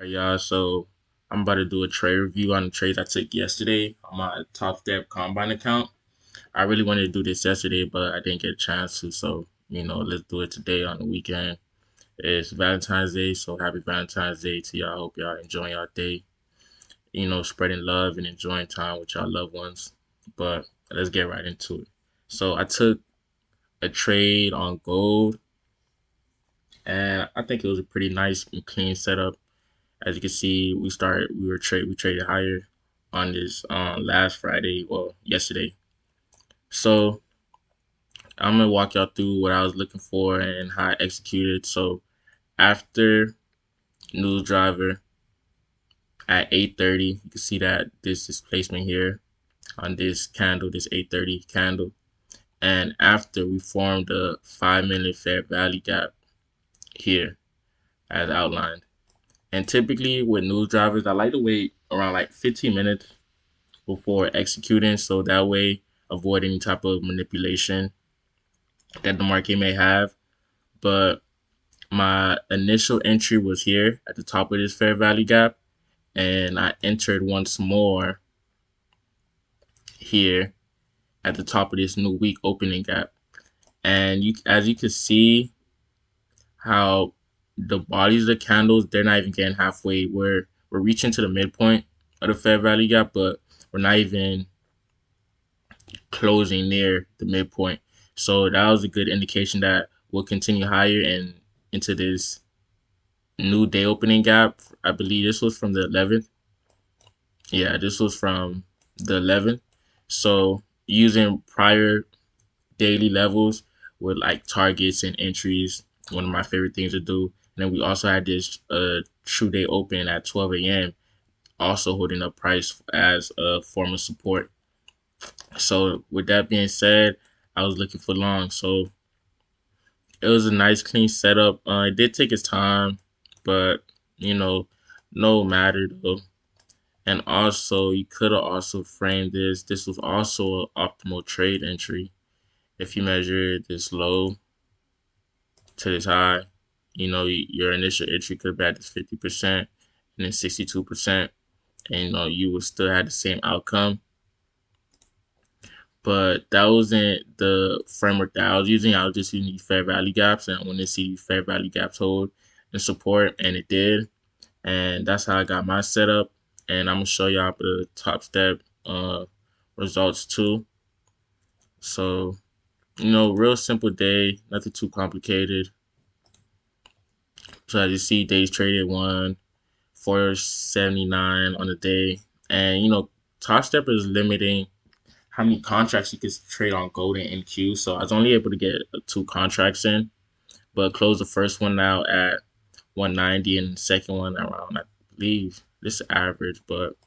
Alright, y'all. So I'm about to do a trade review on the trades I took yesterday on my Top Step Combine account. I really wanted to do this yesterday, but I didn't get a chance to. So, let's do it today on the weekend. It's Valentine's Day, so happy Valentine's Day to y'all. I hope y'all enjoying y'all day. Spreading love and enjoying time with y'all loved ones. But let's get right into it. So I took a trade on gold, and I think it was a pretty nice and clean setup. As you can see, we traded higher on this last Friday, well, yesterday. So I'm gonna walk y'all through what I was looking for and how I executed. So after news driver at 8:30, you can see that this displacement here on this candle, this 8:30 candle, and after we formed a 5-minute fair value gap here as outlined. And typically with news drivers, I like to wait around like 15 minutes before executing, so that way avoid any type of manipulation that the market may have. But my initial entry was here at the top of this fair value gap, and I entered once more here at the top of this new week opening gap. And as you can see how the bodies of the candles, they're not even getting halfway. We're reaching to the midpoint of the fair value gap, but we're not even closing near the midpoint. So that was a good indication that we'll continue higher and into this new day opening gap. I believe this was from the 11th. Yeah, this was from the 11th. So using prior daily levels with like targets and entries, one of my favorite things to do. And then we also had this true day open at 12 a.m. also holding up price as a form of support. So with that being said, I was looking for long. So it was a nice clean setup. It did take its time, but no matter though. And also you could have also framed this. This was also an optimal trade entry. If you measure this low to this high, your initial entry could have been at this 50% and then 62%. And you would still have the same outcome. But that wasn't the framework that I was using. I was just using fair value gaps, and I wanted to see fair value gaps hold and support, and it did. And that's how I got my setup. And I'm gonna show y'all the top step results too. So real simple day, nothing too complicated. So as you see, days traded 479 on the day, and top step is limiting how many contracts you can trade on gold and NQ. So I was only able to get 2 contracts in, but closed the first one out at 190 and the second one around, I believe this is average, but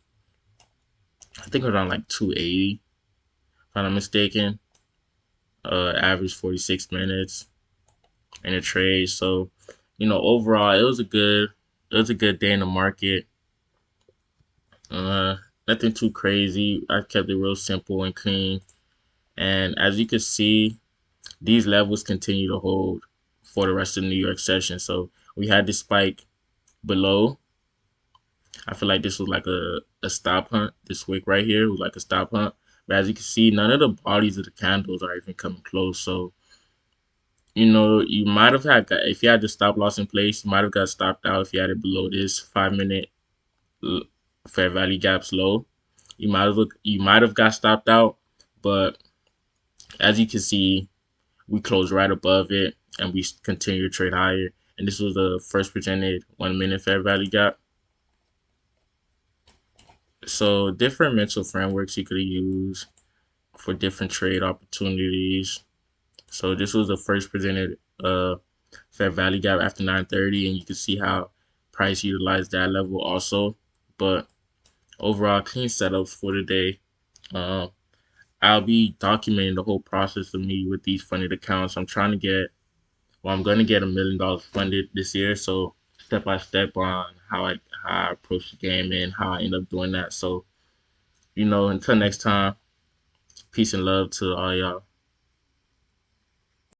I think around like 280, if I'm not mistaken. Average 46 minutes in a trade. So, overall it was a good day in the market. Uh, Nothing too crazy. I kept it real simple and clean. And as you can see, these levels continue to hold for the rest of the New York session. So we had this spike below. I feel like this was like a stop hunt. This wick right here was like a stop hunt. But as you can see, none of the bodies of the candles are even coming close. So, you might have had, if you had the stop loss in place, you might have got stopped out if you had it below this 5-minute fair value gaps low. You might have got stopped out, but as you can see, we closed right above it and we continue to trade higher. And this was the first presented 1-minute fair value gap. So different mental frameworks you could use for different trade opportunities. So this was the first presented fair value gap after 9:30, and you can see how price utilized that level also. But overall, clean setups for today. I'll be documenting the whole process of me with these funded accounts. I'm going to get $1 million funded this year. So step by step on how I approach the game and how I end up doing that. So, until next time, peace and love to all y'all.